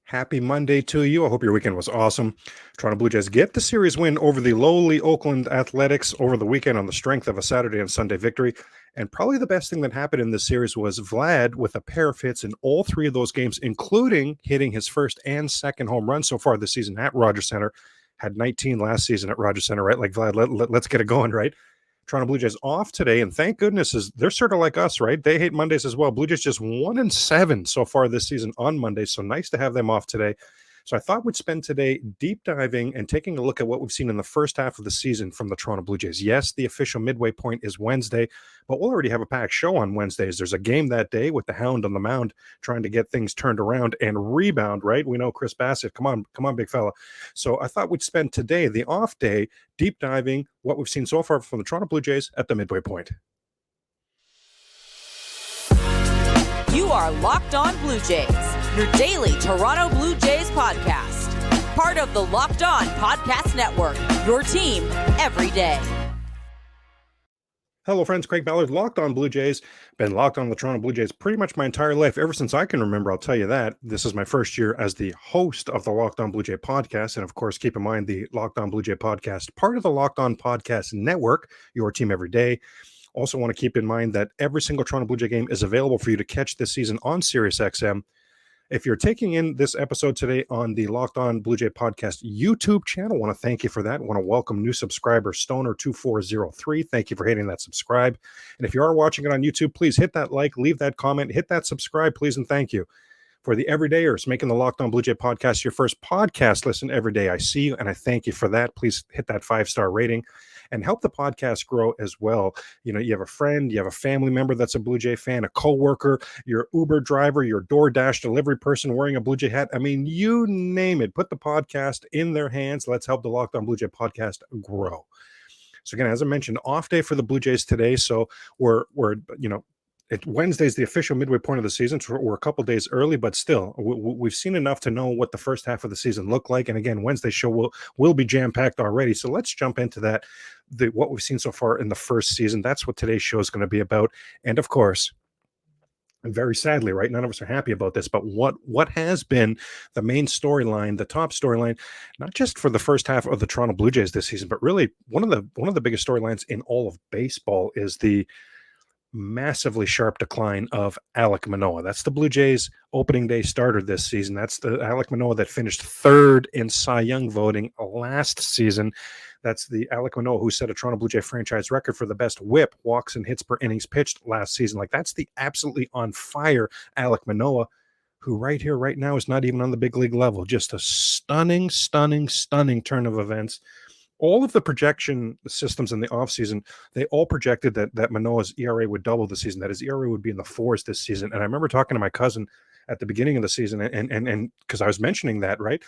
Happy Monday to you. I hope your weekend was awesome. Toronto Blue Jays get the series win over the lowly Oakland Athletics over the weekend on the strength of a Saturday and Sunday victory. And probably the best thing that happened in this series was Vlad with a pair of hits in all three of those games, including hitting his first and second home run so far this season at Rogers Center. Had 19 last season at Rogers Center, right? Like Vlad, let's get it going, right? Toronto Blue Jays off today, and thank goodness they're sort of like us, right? They hate Mondays as well. Blue Jays just 1-7 so far this season on Mondays, so nice to have them off today. So I thought we'd spend today deep diving and taking a look at what we've seen in the first half of the season from the Toronto Blue Jays. Yes, the official midway point is Wednesday, but we'll already have a packed show on Wednesdays. There's a game that day with the Hound on the mound trying to get things turned around and rebound, right? We know Chris Bassett. Come on, big fella. So I thought we'd spend today, the off day, deep diving what we've seen so far from the Toronto Blue Jays at the midway point. You are Locked On Blue Jays, your daily Toronto Blue Jays podcast. Part of the Locked On Podcast Network, your team every day. Hello, friends. Craig Ballard, Locked On Blue Jays. Been locked on the Toronto Blue Jays pretty much my entire life, ever since I can remember, I'll tell you that. This is my first year as the host of the Locked On Blue Jay podcast. And of course, keep in mind the Locked On Blue Jay podcast, part of the Locked On Podcast Network, your team every day. Also want to keep in mind that every single Toronto Blue Jay game is available for you to catch this season on SiriusXM. If you're taking in this episode today on the Locked On Blue Jay Podcast YouTube channel, I want to thank you for that. I want to welcome new subscriber Stoner2403. Thank you for hitting that subscribe. And if you are watching it on YouTube, please hit that like, leave that comment, hit that subscribe, please, and thank you. For the everydayers making the Locked On Blue Jay podcast your first podcast listen every day, I see you and I thank you for that. Please hit that 5-star rating and help the podcast grow as well. You know, you have a friend, you have a family member that's a Blue Jay fan, a coworker, your Uber driver, your DoorDash delivery person wearing a Blue Jay hat. I mean, you name it. Put the podcast in their hands. Let's help the Locked On Blue Jay podcast grow. So again, as I mentioned, off day for the Blue Jays today. So we're Wednesday's the official midway point of the season, so we're a couple days early, but still, we've seen enough to know what the first half of the season looked like. And again, Wednesday's show will be jam-packed already. So let's jump into that, what we've seen so far in the first season. That's what today's show is going to be about. And of course, very sadly, right, none of us are happy about this, but what has been the main storyline, the top storyline, not just for the first half of the Toronto Blue Jays this season, but really one of the biggest storylines in all of baseball is the massively sharp decline of Alek Manoah. That's the Blue Jays opening day starter this season. That's the Alek Manoah that finished third in Cy Young voting last season. That's the Alek Manoah who set a Toronto Blue Jay franchise record for the best whip, walks, and hits per innings pitched last season. Like, that's the absolutely on fire Alek Manoah, who right here, right now, is not even on the big league level. Just a stunning turn of events. All of the projection systems in the offseason, they all projected that Manoah's ERA would double this season, that his ERA would be in the 4s this season. And I remember talking to my cousin at the beginning of the season, and because I was mentioning that, right,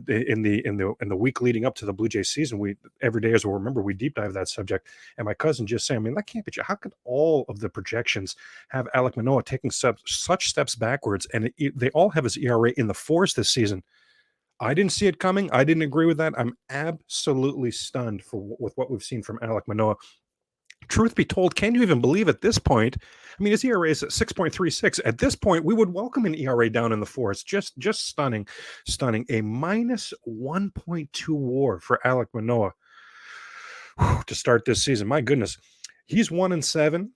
in the week leading up to the Blue Jays season, we every day, as we'll remember, we deep dive that subject. And my cousin just saying, I mean, that can't be true. How could all of the projections have Alek Manoah taking such steps backwards, and they all have his ERA in the 4s this season? I didn't see it coming. I didn't agree with that. I'm absolutely stunned with what we've seen from Alek Manoah. Truth be told, can you even believe at this point? I mean, his ERA is at 6.36. At this point, we would welcome an ERA down in the 4s. Just stunning. A minus 1.2 WAR for Alek Manoah to start this season. My goodness. He's 1-7,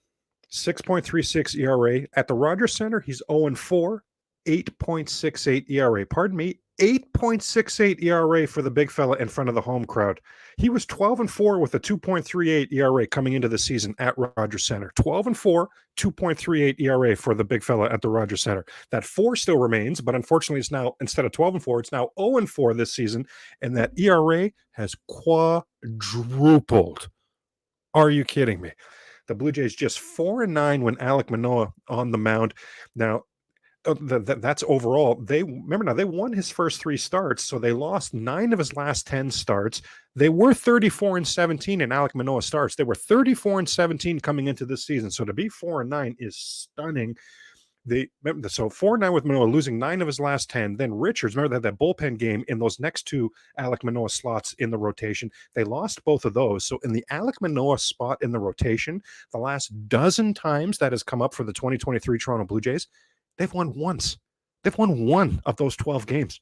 6.36 ERA. At the Rogers Center, he's 0-4, 8.68 ERA. Pardon me. 8.68 ERA for the big fella in front of the home crowd. He was 12-4 with a 2.38 ERA coming into the season at Rogers Center. 12-4, 2.38 ERA for the big fella at the Rogers Center. That 4 still remains, but unfortunately it's now, instead of 12-4, it's now 0-4 this season, and that ERA has quadrupled. Are you kidding me? The Blue Jays just 4-9 when Alek Manoah on the mound. Now, that's overall. They won his first 3 starts, so they lost 9 of his last 10 starts. They were 34-17 in Alek Manoah starts. They were 34-17 coming into this season. So to be 4-9 is stunning. So 4-9 with Manoah, losing 9 of his last 10. Then Richards, remember that bullpen game in those next 2 Alek Manoah slots in the rotation. They lost both of those. So in the Alek Manoah spot in the rotation, the last dozen times that has come up for the 2023 Toronto Blue Jays, they've won once. They've won one of those 12 games.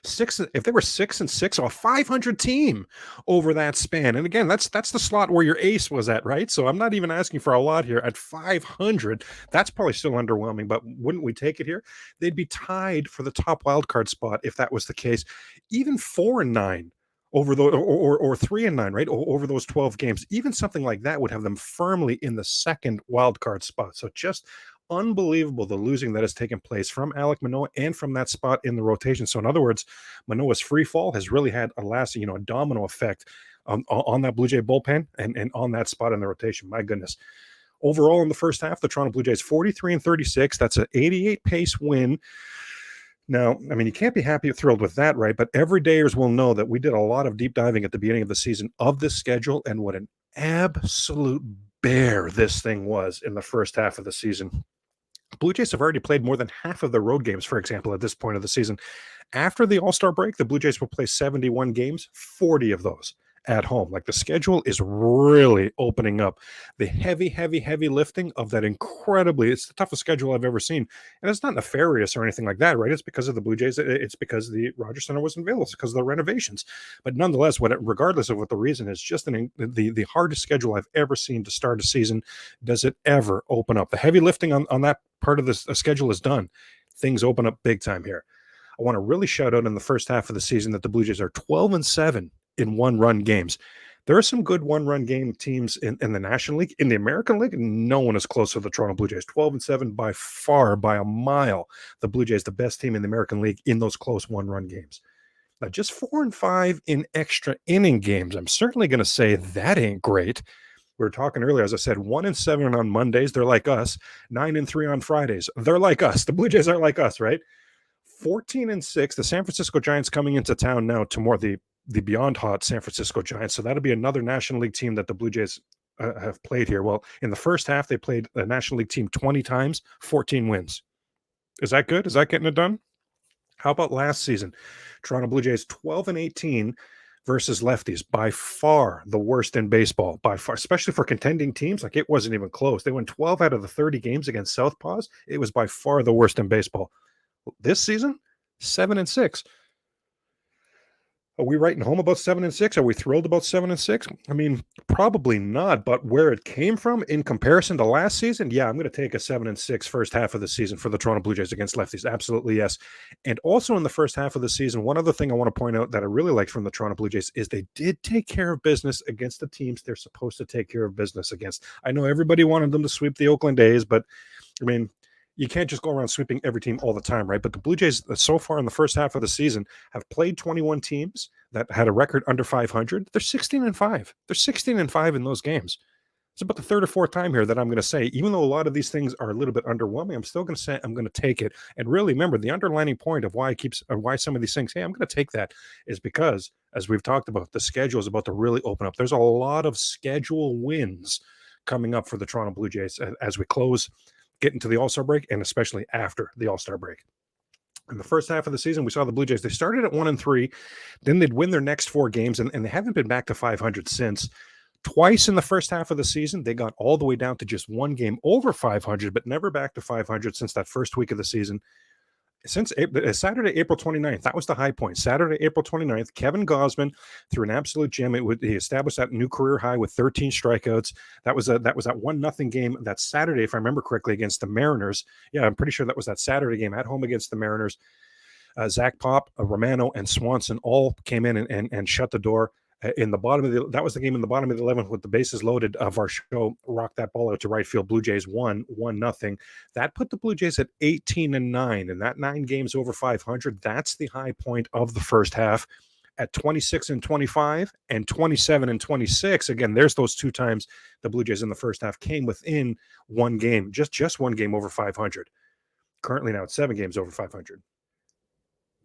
If they were 6-6, a 500 team over that span. And again, that's the slot where your ace was at, right? So I'm not even asking for a lot here. At 500, that's probably still underwhelming, but wouldn't we take it here? They'd be tied for the top wildcard spot if that was the case. Even 4-9 over the or 3-9, right? Over those 12 games, even something like that would have them firmly in the second wildcard spot. So just unbelievable the losing that has taken place from Alek Manoah and from that spot in the rotation. So in other words, Manoah's free fall has really had a lasting, a domino effect on that Blue Jay bullpen and on that spot in the rotation. My goodness. Overall, in the first half, the Toronto Blue Jays 43-36. That's an 88 pace win. Now, I mean, you can't be thrilled with that, right? But everydayers will know that we did a lot of deep diving at the beginning of the season of this schedule and what an absolute bear this thing was in the first half of the season. Blue Jays have already played more than half of their road games, for example, at this point of the season. After the All-Star break, the Blue Jays will play 71 games, 40 of those at home. Like, the schedule is really opening up. The heavy lifting of that it's the toughest schedule I've ever seen. And it's not nefarious or anything like that, right? It's because of the Blue Jays. It's because the Rogers Center wasn't available. It's because of the renovations. But nonetheless, regardless of what the reason is, just the hardest schedule I've ever seen to start a season. Does it ever open up? The heavy lifting on that part of the schedule is done. Things open up big time here. I want to really shout out in the first half of the season that the Blue Jays are 12-7 in one-run games. There are some good one-run game teams in the National League. In the American League, no one is close to the Toronto Blue Jays. 12-7 by far, by a mile. The Blue Jays, the best team in the American League in those close one-run games. Now, just 4-5 in extra inning games. I'm certainly going to say that ain't great. We were talking earlier, as I said, 1-7 on Mondays. They're like us. 9-3 on Fridays. They're like us. The Blue Jays are like us, right? 14-6. The San Francisco Giants coming into town now tomorrow. The beyond hot San Francisco Giants. So that'll be another National League team that the Blue Jays have played here. Well, in the first half, they played the National League team 20 times, 14 wins. Is that good? Is that getting it done? How about last season? Toronto Blue Jays 12-18 versus lefties, by far the worst in baseball, by far, especially for contending teams. Like, it wasn't even close. They won 12 out of the 30 games against Southpaws. It was by far the worst in baseball. This season, 7-6. Are we writing home about 7-6? Are we thrilled about 7-6? I mean, probably not, but where it came from in comparison to last season, yeah, I'm going to take a 7-6 first half of the season for the Toronto Blue Jays against lefties. Absolutely, yes. And also in the first half of the season, one other thing I want to point out that I really liked from the Toronto Blue Jays is they did take care of business against the teams they're supposed to take care of business against. I know everybody wanted them to sweep the Oakland A's, but I mean, you can't just go around sweeping every team all the time, right? But the Blue Jays, so far in the first half of the season, have played 21 teams that had a record under 500. They're 16-5. They're 16-5 in those games. It's about the third or fourth time here that I'm going to say, even though a lot of these things are a little bit underwhelming, I'm still going to say I'm going to take it. And really, remember, the underlining point of why some of these things, hey, I'm going to take that, is because, as we've talked about, the schedule is about to really open up. There's a lot of schedule wins coming up for the Toronto Blue Jays as we get into the All-Star break, and especially after the All-Star break. In the first half of the season, we saw the Blue Jays. They started at 1-3, then they'd win their next 4 games, and they haven't been back to 500 since. Twice in the first half of the season, they got all the way down to just 1 game over 500, but never back to 500 since that first week of the season. Since Saturday, April 29th, that was the high point. Saturday, April 29th, Kevin Gausman threw an absolute gem. He established that new career high with 13 strikeouts. That was that 1-0 game that Saturday, if I remember correctly, against the Mariners. Yeah, I'm pretty sure that was that Saturday game at home against the Mariners. Zach Pop, Romano, and Swanson all came in and shut the door. In the bottom of that was the game in the bottom of the 11th with the bases loaded of our show. Rocked that ball out to right field. Blue Jays won 1-0. That put the Blue Jays at 18-9, and that 9 games over 500. That's the high point of the first half. At 26-25 and 27-26. Again, there's those 2 times the Blue Jays in the first half came within 1 game, just 1 game over 500. Currently now it's 7 games over 500.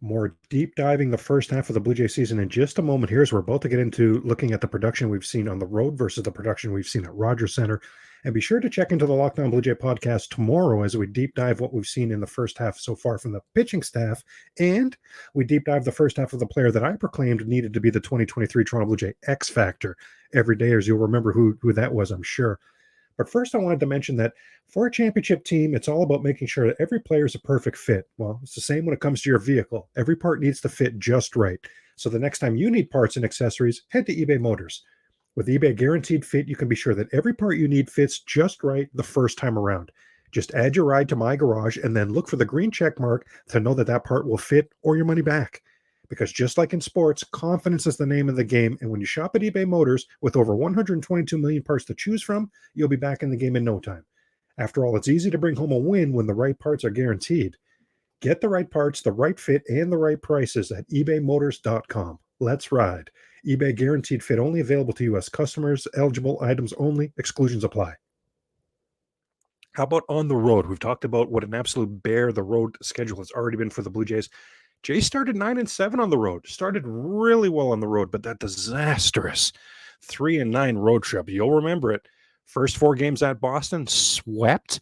More deep diving the first half of the Blue Jay season in just a moment here, as we're about to get into looking at the production we've seen on the road versus the production we've seen at Rogers Center. And be sure to check into the Locked On Blue Jay podcast tomorrow as we deep dive what we've seen in the first half so far from the pitching staff. And we deep dive the first half of the player that I proclaimed needed to be the 2023 Toronto Blue Jay X Factor. Every day, as you'll remember who that was, I'm sure. But first, I wanted to mention that for a championship team, it's all about making sure that every player is a perfect fit. Well, it's the same when it comes to your vehicle. Every part needs to fit just right. So the next time you need parts and accessories, head to eBay Motors. With eBay Guaranteed Fit, you can be sure that every part you need fits just right the first time around. Just add your ride to My Garage and then look for the green check mark to know that that part will fit or your money back. Because just like in sports, confidence is the name of the game. And when you shop at eBay Motors with over 122 million parts to choose from, you'll be back in the game in no time. After all, it's easy to bring home a win when the right parts are guaranteed. Get the right parts, the right fit, and the right prices at ebaymotors.com. Let's ride. eBay Guaranteed Fit only available to U.S. customers. Eligible items only. Exclusions apply. How about on the road? We've talked about what an absolute bear the road schedule has already been for the Blue Jays. Jay started 9-7 on the road, started really well on the road, but that disastrous 3-9 road trip, you'll remember it. First 4 games at Boston, swept.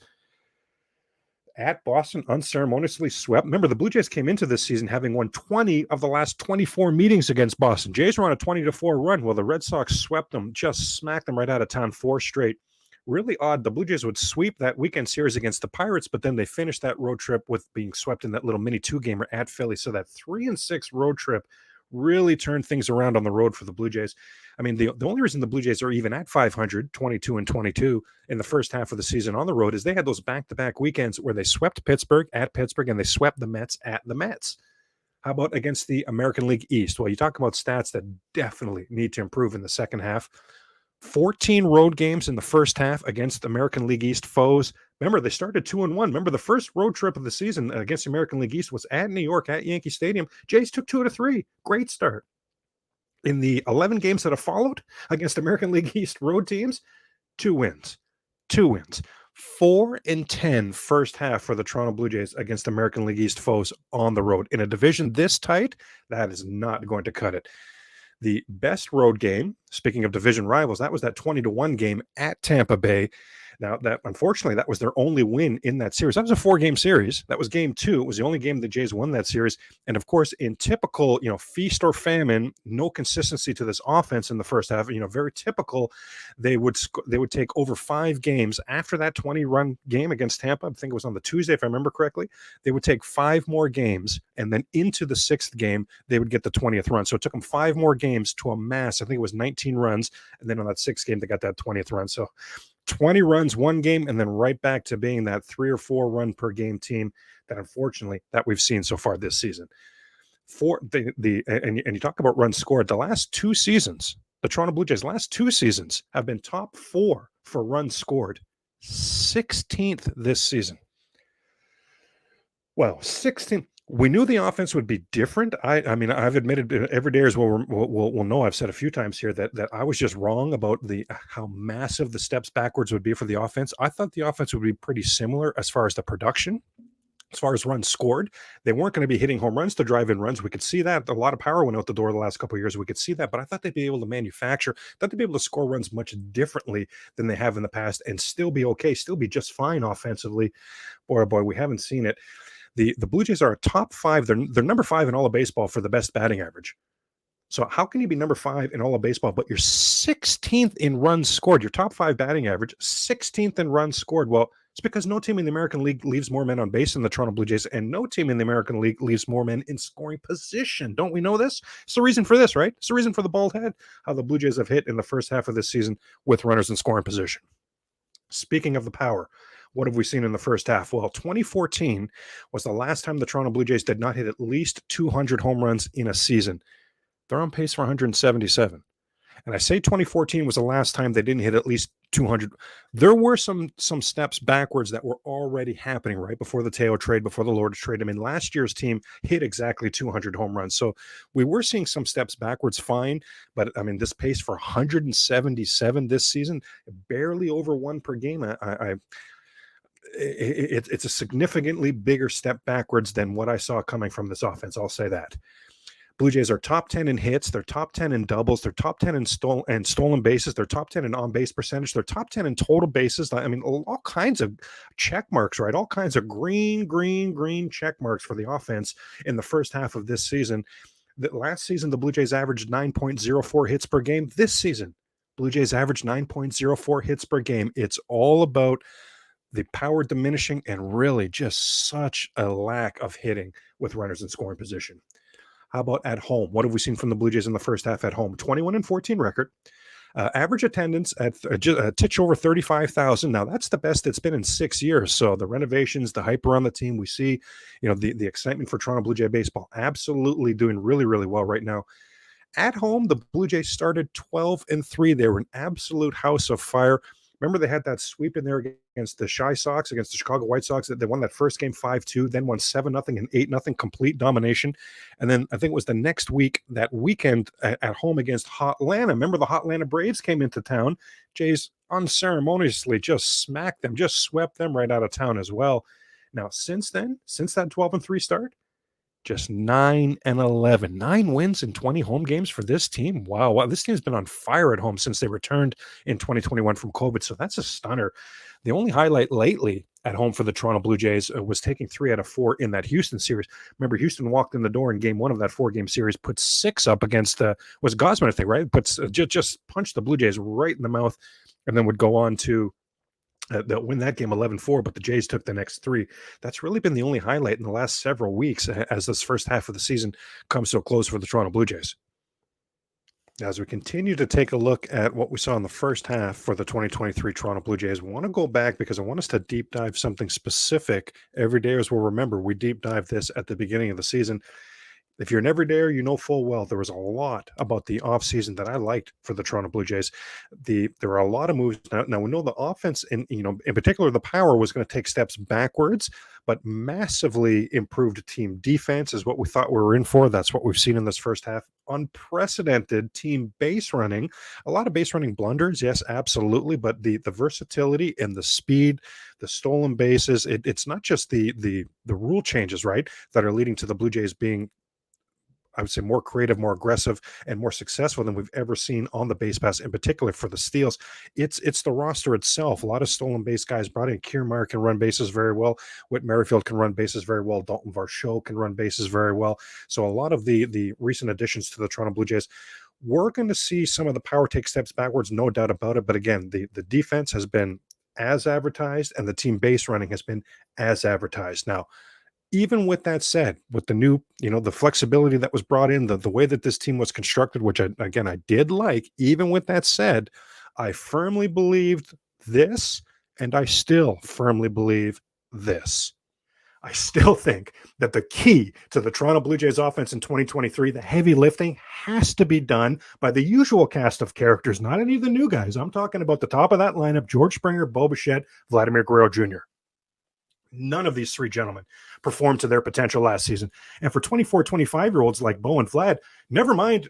At Boston, unceremoniously swept. Remember, the Blue Jays came into this season having won 20 of the last 24 meetings against Boston. Jays were on a 20-4 run. Well, the Red Sox swept them, just smacked them right out of town 4 straight. Really odd. The Blue Jays would sweep that weekend series against the Pirates, but then they finished that road trip with being swept in that little mini 2-gamer at Philly. So that 3-6 road trip really turned things around on the road for the Blue Jays. I mean, the only reason the Blue Jays are even at 500, 22-22 in the first half of the season on the road is they had those back-to-back weekends where they swept Pittsburgh at Pittsburgh and they swept the Mets at the Mets. How about against the American League East? Well, you talk about stats that definitely need to improve in the second half. 14 road games in the first half against American League East foes. Remember, they started 2-1. Remember, the first road trip of the season against the American League East was at New York at Yankee Stadium. Jays took 2 out of 3. Great start. In the 11 games that have followed against American League East road teams, 2 wins. 2 wins. 4-10 first half for the Toronto Blue Jays against American League East foes on the road. In a division this tight, that is not going to cut it. The best road game, speaking of division rivals, that was that 20-1 game at Tampa Bay. Now, that unfortunately, that was their only win in that series. That was a 4-game series. That was game 2. It was the only game the Jays won that series. And of course, in typical, feast or famine, no consistency to this offense in the first half. Very typical. They would take over 5 games after that 20-run game against Tampa. I think it was on the Tuesday, if I remember correctly. They would take 5 more games, and then into the 6th game, they would get the 20th run. So it took them 5 more games to amass. I think it was 19 runs, and then on that 6th game, they got that 20th run. So 20 runs one game and then right back to being that 3 or 4 run per game team that unfortunately that we've seen so far this season. And you talk about runs scored, the last 2 seasons, the Toronto Blue Jays last 2 seasons have been top 4 for runs scored. 16th this season. Well, 16th. We knew the offense would be different. I mean, I've admitted every day as we'll know. I've said a few times here that I was just wrong about how massive the steps backwards would be for the offense. I thought the offense would be pretty similar as far as the production, as far as runs scored. They weren't going to be hitting home runs to drive in runs. We could see that. A lot of power went out the door the last couple of years. We could see that, but I thought they'd be able to manufacture, thought they'd be able to score runs much differently than they have in the past and still be okay, still be just fine offensively. Boy, oh boy, we haven't seen it. The Blue Jays are a top 5. They're number 5 in all of baseball for the best batting average. So how can you be number 5 in all of baseball, but you're 16th in runs scored? Your top 5 batting average, 16th in runs scored. Well, it's because no team in the American League leaves more men on base than the Toronto Blue Jays, and no team in the American League leaves more men in scoring position. Don't we know this? It's the reason for this, right? It's the reason for the bald head, how the Blue Jays have hit in the first half of this season with runners in scoring position. Speaking of the power, what have we seen in the first half? Well, 2014 was the last time the Toronto Blue Jays did not hit at least 200 home runs in a season. They're on pace for 177. And I say 2014 was the last time they didn't hit at least 200. There were some steps backwards that were already happening right before the Teo trade, before the Lourdes trade. I mean, last year's team hit exactly 200 home runs. So we were seeing some steps backwards, fine. But, I mean, this pace for 177 this season, barely over 1 per game, it's a significantly bigger step backwards than what I saw coming from this offense. I'll say that. Blue Jays are top 10 in hits. They're top 10 in doubles. They're top 10 in stolen bases. They're top 10 in on-base percentage. They're top 10 in total bases. I mean, all kinds of check marks, right? All kinds of green check marks for the offense in the first half of this season. Last season, the Blue Jays averaged 9.04 hits per game. This season, Blue Jays average 9.04 hits per game. It's all about the power diminishing and really just such a lack of hitting with runners in scoring position. How about at home? What have we seen from the Blue Jays in the first half at home? 21-14 record. Average attendance at a titch over 35,000. Now that's the best it's been in 6 years. So the renovations, the hype around the team, we see, the excitement for Toronto Blue Jay baseball, absolutely doing really, really well right now. At home, the Blue Jays started 12-3. They were an absolute house of fire. Remember, they had that sweep in there against the Chi Sox, against the Chicago White Sox. They won that first game 5-2, then won 7-0 and 8-0, complete domination. And then I think it was the next week, that weekend at home against Hotlanta. Remember, the Hotlanta Braves came into town. Jays unceremoniously just smacked them, just swept them right out of town as well. Now, since then, since that 12-3 start, just 9-11, 9 wins in 20 home games for this team. Wow. This team's been on fire at home since they returned in 2021 from COVID. So that's a stunner. The only highlight lately at home for the Toronto Blue Jays was taking 3 out of 4 in that Houston series. Remember, Houston walked in the door in game 1 of that 4-game series, put 6 up against was Gosman, I think, right? Puts just punched the Blue Jays right in the mouth, and then would go on to win that game 11-4, but the Jays took the next 3. That's really been the only highlight in the last several weeks as this first half of the season comes so close for the Toronto Blue Jays. As we continue to take a look at what we saw in the first half for the 2023 Toronto Blue Jays, we want to go back because I want us to deep dive something specific. Everydayers will remember we deep dive this at the beginning of the season. If you're an everydayer, you know full well there was a lot about the offseason that I liked for the Toronto Blue Jays. There are a lot of moves. Now we know the offense, in particular, the power was going to take steps backwards, but massively improved team defense is what we thought we were in for. That's what we've seen in this first half. Unprecedented team base running. A lot of base running blunders, yes, absolutely, but the versatility and the speed, the stolen bases, it's not just the rule changes, right, that are leading to the Blue Jays being, I would say, more creative, more aggressive, and more successful than we've ever seen on the base pass, in particular for the steals. It's the roster itself. A lot of stolen base guys brought in. Kiermaier can run bases very well. Whit Merrifield can run bases very well. Dalton Varsho can run bases very well. So a lot of the recent additions to the Toronto Blue Jays, we're going to see some of the power take steps backwards, no doubt about it. But again, the defense has been as advertised, and the team base running has been as advertised. Now, even with that said, with the new, the flexibility that was brought in, the way that this team was constructed, which I did like, even with that said, I firmly believed this, and I still firmly believe this. I still think that the key to the Toronto Blue Jays offense in 2023, the heavy lifting, has to be done by the usual cast of characters, not any of the new guys. I'm talking about the top of that lineup: George Springer, Bo Bichette, Vladimir Guerrero Jr. None of these 3 gentlemen performed to their potential last season. And for 24, 25-year-olds like Bo and Vlad, never mind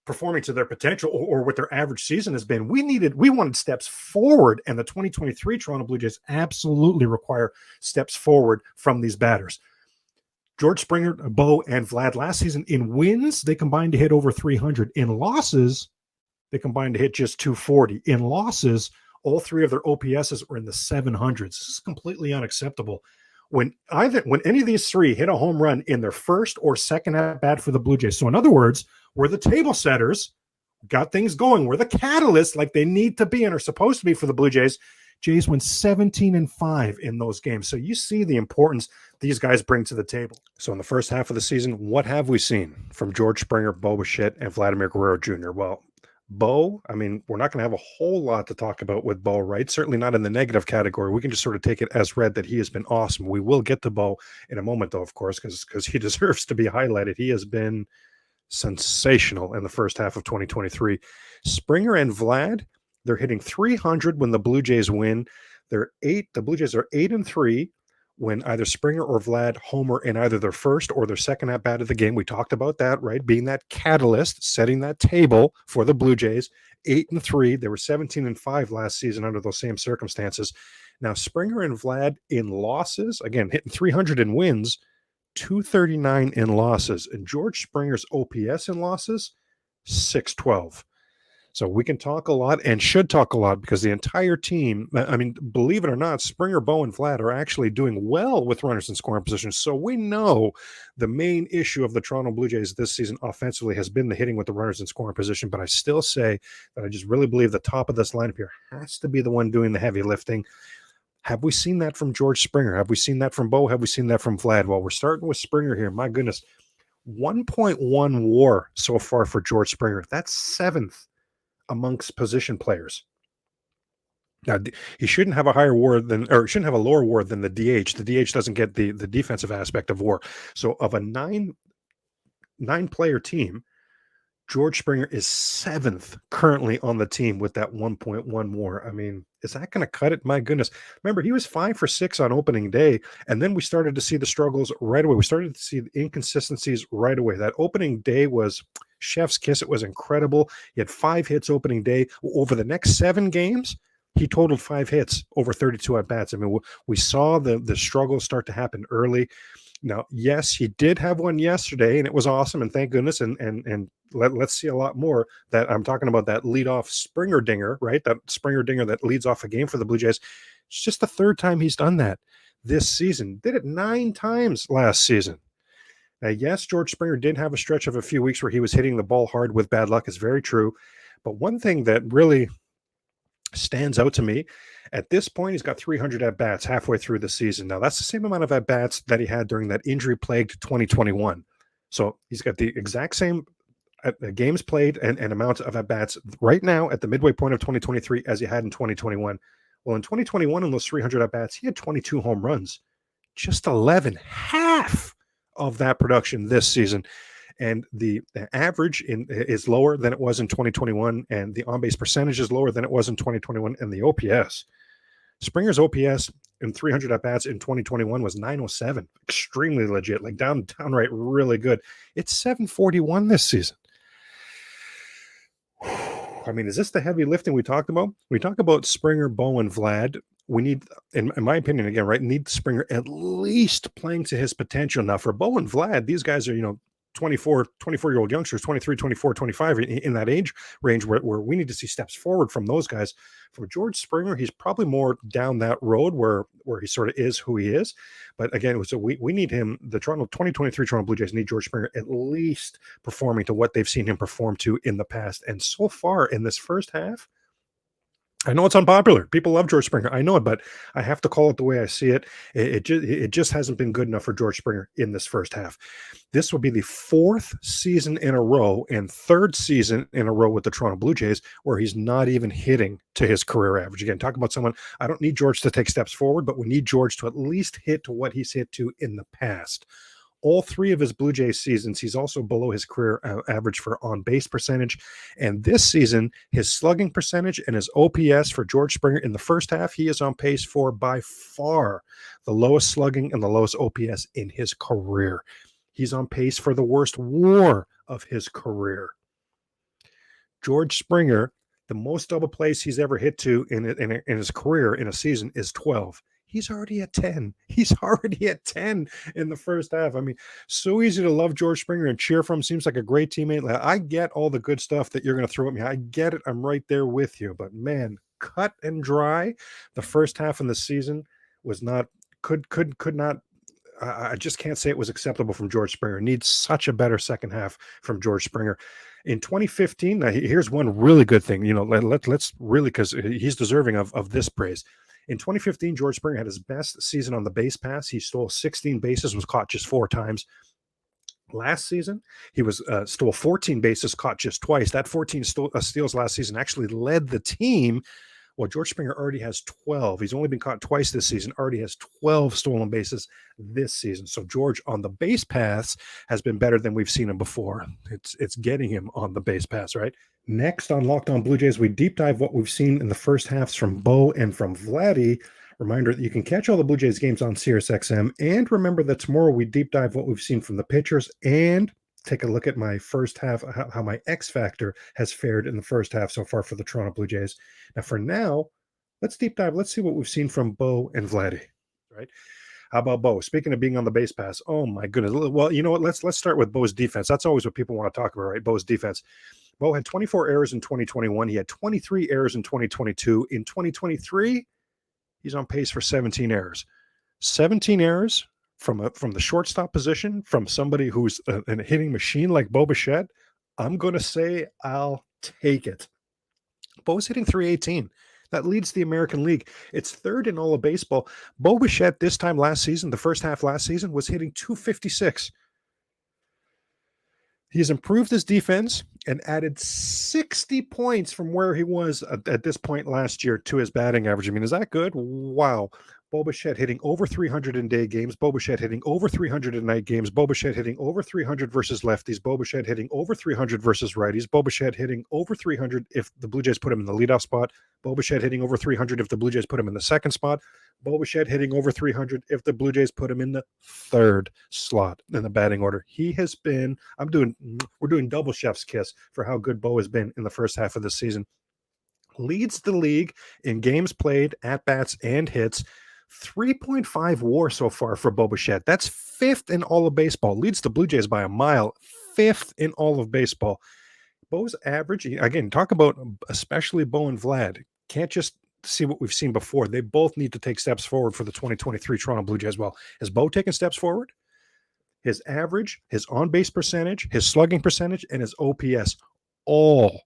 performing to their potential or what their average season has been, we wanted steps forward, and the 2023 Toronto Blue Jays absolutely require steps forward from these batters. George Springer, Bo, and Vlad last season, in wins, they combined to hit over 300. In losses, they combined to hit just 240. In losses, all 3 of their OPSs were in the 700s. This is completely unacceptable. When any of these 3 hit a home run in their first or second at bat for the Blue Jays. So in other words, we're the table setters, got things going. We're the catalysts like they need to be and are supposed to be for the Blue Jays. Jays went 17-5 in those games. So you see the importance these guys bring to the table. So in the first half of the season, what have we seen from George Springer, Bo Bichette, and Vladimir Guerrero Jr.? Well, Bo, we're not going to have a whole lot to talk about with Bo, right? Certainly not in the negative category. We can just sort of take it as read that he has been awesome. We will get to Bo in a moment, though, of course, because he deserves to be highlighted. He has been sensational in the first half of 2023. Springer and Vlad, they're hitting 300 when the Blue Jays win. The Blue Jays are 8-3 when either Springer or Vlad homer in either their first or their second at bat of the game. We talked about that, right? Being that catalyst, setting that table for the Blue Jays. 8-3. They were 17-5 last season under those same circumstances. Now, Springer and Vlad in losses, again, hitting 300 in wins, 239 in losses. And George Springer's OPS in losses, 612. So we can talk a lot and should talk a lot because the entire team, I mean, believe it or not, Springer, Bow, and Vlad are actually doing well with runners in scoring position. So we know the main issue of the Toronto Blue Jays this season offensively has been the hitting with the runners in scoring position. But I still say that I just really believe the top of this lineup here has to be the one doing the heavy lifting. Have we seen that from George Springer? Have we seen that from Bow? Have we seen that from Vlad? Well, we're starting with Springer here. My goodness, 1.1 WAR so far for George Springer. That's seventh amongst position players. Now, he shouldn't have a higher WAR than, or shouldn't have a lower WAR than the DH. The DH doesn't get the defensive aspect of WAR. So of a nine player team, George Springer is seventh currently on the team with that 1.1 WAR. I mean, is that going to cut it? My goodness. Remember, he was 5 for 6 on opening day, and then we started to see the struggles right away. We started to see the inconsistencies right away. That opening day was chef's kiss. It was incredible. He had 5 hits opening day. Over the next 7 games, he totaled 5 hits over 32 at-bats. I mean, we saw the struggles start to happen early. Now, yes, he did have one yesterday, and it was awesome, and thank goodness. And let's see a lot more. That I'm talking about that leadoff Springer dinger, right? That Springer dinger that leads off a game for the Blue Jays. It's just the 3rd time he's done that this season. Did it 9 times last season. Now, yes, George Springer did have a stretch of a few weeks where he was hitting the ball hard with bad luck. It's very true. But one thing that really stands out to me, at this point, he's got 300 at-bats halfway through the season. Now, that's the same amount of at-bats that he had during that injury-plagued 2021. So he's got the exact same games played and amounts of at-bats right now at the midway point of 2023 as he had in 2021. Well, in 2021, in those 300 at-bats, he had 22 home runs. Just 11, half of that production this season. And the average is lower than it was in 2021, and the on-base percentage is lower than it was in 2021, and the OPS. Springer's OPS in 300 at-bats in 2021 was 907. Extremely legit, like downright really good. It's 741 this season. I mean, is this the heavy lifting we talked about? We talk about Springer, Bow, and Vlad. We need, in my opinion, again, right, need Springer at least playing to his potential. Now, for Bow and Vlad, these guys are, 24-year-old youngsters, 23, 24, 25 in that age range where we need to see steps forward from those guys. For George Springer, he's probably more down that road where he sort of is who he is. But again, so we need him. The 2023 Toronto Blue Jays need George Springer at least performing to what they've seen him perform to in the past. And so far in this first half, I know it's unpopular. People love George Springer. I know it, but I have to call it the way I see it. It just hasn't been good enough for George Springer in this first half. This will be the 4th season in a row and 3rd season in a row with the Toronto Blue Jays where he's not even hitting to his career average. Again, talk about someone, I don't need George to take steps forward, but we need George to at least hit to what he's hit to in the past. All 3 of his Blue Jays seasons, he's also below his career average for on-base percentage. And this season, his slugging percentage and his OPS for George Springer in the first half, he is on pace for by far the lowest slugging and the lowest OPS in his career. He's on pace for the worst WAR of his career. George Springer, the most double plays he's ever hit to in his career in a season is 12. He's already at 10. He's already at 10 in the first half. I mean, so easy to love George Springer and cheer for him. Seems like a great teammate. I get all the good stuff that you're going to throw at me. I get it. I'm right there with you. But man, cut and dry. The first half of the season was not, could not, I just can't say it was acceptable from George Springer. Needs such a better second half from George Springer. In 2015, now here's one really good thing. Let's really, because he's deserving of this praise. In 2015, George Springer had his best season on the base pass. He stole 16 bases, was caught just 4 times. Last season, he was stole 14 bases, caught just twice. That 14 steals last season actually led the team. Well, George Springer already has 12. He's only been caught twice this season, already has 12 stolen bases this season. So George on the base pass has been better than we've seen him before. It's getting him on the base pass, right? Next on Locked On Blue Jays, we deep dive what we've seen in the first halves from Bo and from Vladdy. Reminder that you can catch all the Blue Jays games on SiriusXM. And remember that tomorrow we deep dive what we've seen from the pitchers and take a look at my first half, how my X factor has fared in the first half so far for the Toronto Blue Jays. Now, for now, let's deep dive. Let's see what we've seen from Bo and Vladdy, right? How about Bo? Speaking of being on the base pass, oh my goodness. Well, you know what? Let's start with Bo's defense. That's always what people want to talk about, right? Bo's defense. Bo had 24 errors in 2021. He had 23 errors in 2022. In 2023, he's on pace for 17 errors. 17 errors from the shortstop position, from somebody who's a hitting machine like Bo Bichette. I'm going to say I'll take it. Bo's hitting 318. That leads the American League. It's third in all of baseball. Bo Bichette this time last season, the first half last season, was hitting 256. He has improved his defense and added 60 points from where he was at this point last year to his batting average. I mean, is that good? Wow. Bo Bichette hitting over 300 in day games. Bo Bichette hitting over 300 in night games. Bo Bichette hitting over 300 versus lefties. Bo Bichette hitting over 300 versus righties. Bo Bichette hitting over 300 if the Blue Jays put him in the leadoff spot. Bo Bichette hitting over 300 if the Blue Jays put him in the second spot. Bo Bichette hitting over 300 if the Blue Jays put him in the third slot in the batting order. He has been, we're doing double chef's kiss for how good Bo has been in the first half of the season. Leads the league in games played, at-bats, and hits. 3.5 WAR so far for Bo Bichette. That's fifth in all of baseball. Leads the Blue Jays by a mile. Fifth in all of baseball. Bo's average, again, talk about especially Bo and Vlad. Can't just see what we've seen before. They both need to take steps forward for the 2023 Toronto Blue Jays. Well, has Bo taken steps forward? His average, his on-base percentage, his slugging percentage, and his OPS, all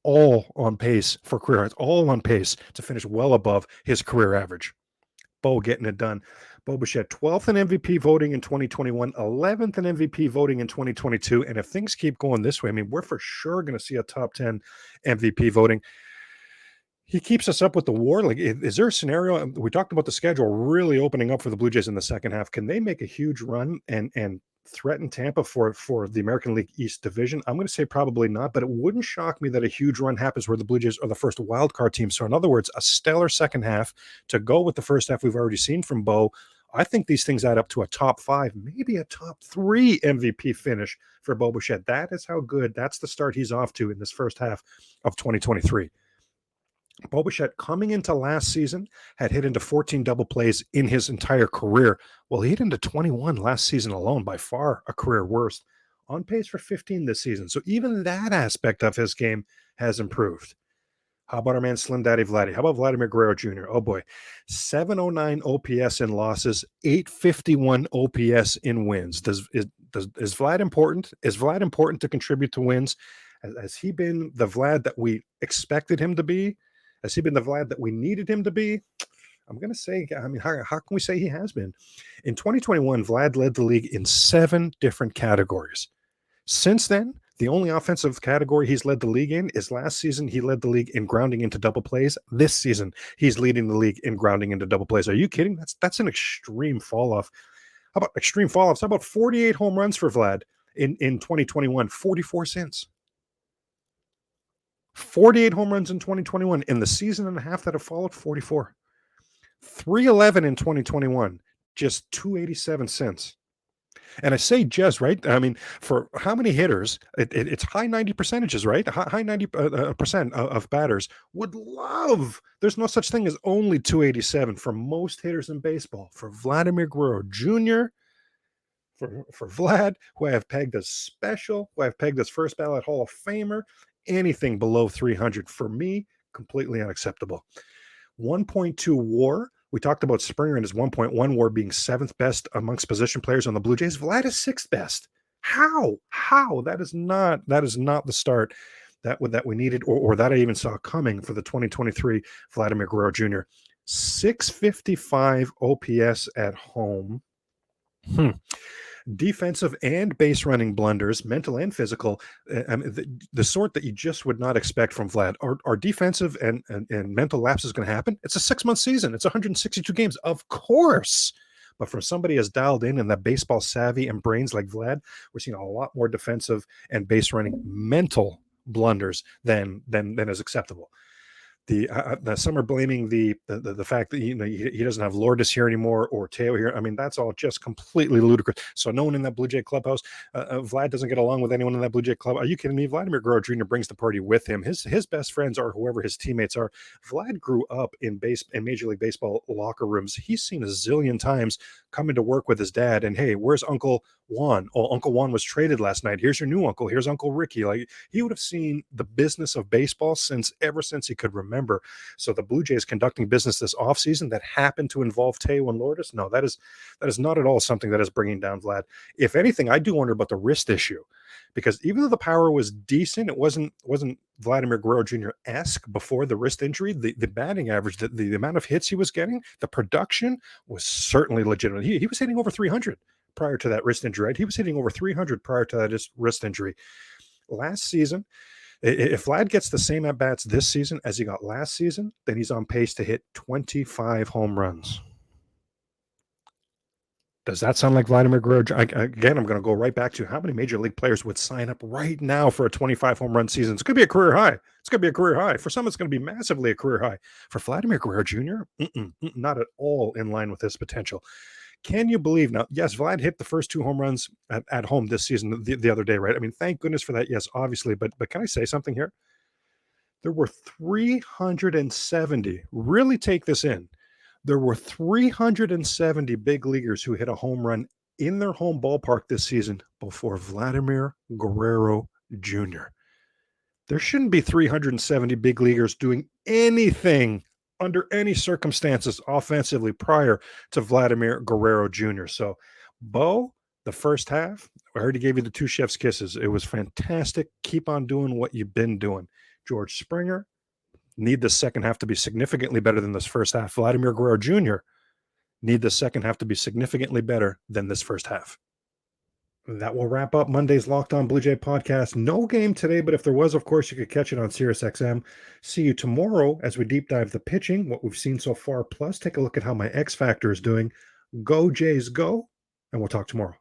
on pace for career highs, all on pace to finish well above his career average. Bo getting it done. Bo Bichette, 12th in MVP voting in 2021, 11th in MVP voting in 2022. And if things keep going this way, I mean, we're for sure going to see a top 10 MVP voting. He keeps us up with the WAR. Like, is there a scenario? We talked about the schedule really opening up for the Blue Jays in the second half. Can they make a huge run and threaten Tampa for the American League East division? I'm going to say probably not, but it wouldn't shock me that a huge run happens where the Blue Jays are the first wild card team. So in other words, a stellar second half to go with the first half we've already seen from Bo. I think these things add up to a top 5, maybe a top 3 MVP finish for Bo Bichette. That is how good. That's the start he's off to in this first half of 2023. Bo Bichette coming into last season had hit into 14 double plays in his entire career. Well, he hit into 21 last season alone, by far a career worst. On pace for 15 this season. So even that aspect of his game has improved. How about our man Slim Daddy Vladdy? How about Vladimir Guerrero Jr.? Oh boy, 709 OPS in losses, 851 OPS in wins. Is Vlad important? Is Vlad important to contribute to wins? Has he been the Vlad that we expected him to be? Has he been the Vlad that we needed him to be? I'm going to say, I mean, how can we say he has been? In 2021, Vlad led the league in 7 different categories. Since then, the only offensive category he's led the league in is last season. He led the league in grounding into double plays. This season, he's leading the league in grounding into double plays. Are you kidding? That's an extreme fall off. How about extreme fall offs? How about 48 home runs for Vlad in 2021? 44 since. 48 home runs in 2021. In the season and a half that have followed, 44. 311 in 2021, just 287 since. And I say just, right? I mean, for how many hitters, it's high 90 percentages, right? High 90% of batters would love, there's no such thing as only 287 for most hitters in baseball. For Vladimir Guerrero Jr., for Vlad, who I have pegged as special, who I have pegged as first ballot Hall of Famer, anything below 300 for me, completely unacceptable. 1.2 WAR. We talked about Springer and his 1.1 WAR being 7th best amongst position players on the Blue Jays. Vlad is 6th best. How? That is not the start that we needed or that I even saw coming for the 2023 Vladimir Guerrero Jr. 655 OPS at home. Defensive and base running blunders, mental and physical, the sort that you just would not expect from Vlad. Are defensive and mental lapses going to happen? It's a 6-month season. It's 162 games, of course. But from somebody as dialed in and that baseball savvy and brains like Vlad, we're seeing a lot more defensive and base running mental blunders than is acceptable. Some are blaming the fact that he doesn't have Lourdes here anymore or Teo here. I mean, that's all just completely ludicrous. So no one in that Blue Jay clubhouse, Vlad doesn't get along with anyone in that Blue Jay club. Are you kidding me? Vladimir Guerrero Jr. brings the party with him. His best friends are whoever his teammates are. Vlad grew up in Major League Baseball locker rooms. He's seen a zillion times coming to work with his dad. And hey, where's Uncle Juan. Oh, Uncle Juan was traded last night. Here's your new uncle. Here's Uncle Ricky. Like, he would have seen the business of baseball ever since he could remember. So the Blue Jays conducting business this offseason that happened to involve Teo and Lourdes, no, that is not at all something that is bringing down Vlad. If anything, I do wonder about the wrist issue, because even though the power was decent, it wasn't Vladimir Guerrero Jr.-esque before the wrist injury. The batting average, the amount of hits he was getting, the production was certainly legitimate. He was hitting over 300 prior to that wrist injury, right? He was hitting over 300 prior to that wrist injury. Last season, if Vlad gets the same at-bats this season as he got last season, then he's on pace to hit 25 home runs. Does that sound like Vladimir Guerrero? Again, I'm going to go right back to how many major league players would sign up right now for a 25 home run season. It's going to be a career high. It's going to be a career high. For some, it's going to be massively a career high. For Vladimir Guerrero Jr., not at all in line with his potential. Can you believe now? Yes, Vlad hit the first 2 home runs at home this season the other day, right? I mean, thank goodness for that. Yes, obviously. But can I say something here? There were 370. Really take this in. There were 370 big leaguers who hit a home run in their home ballpark this season before Vladimir Guerrero Jr. There shouldn't be 370 big leaguers doing anything under any circumstances offensively prior to Vladimir Guerrero Jr. So, Bo, the first half, I already gave you the 2 chef's kisses. It was fantastic. Keep on doing what you've been doing. George Springer, need the second half to be significantly better than this first half. Vladimir Guerrero Jr. need the second half to be significantly better than this first half. That will wrap up Monday's Locked On Blue Jay podcast. No game today, but if there was, of course, you could catch it on SiriusXM. See you tomorrow as we deep dive the pitching, what we've seen so far, plus take a look at how my X Factor is doing. Go Jays, go, and we'll talk tomorrow.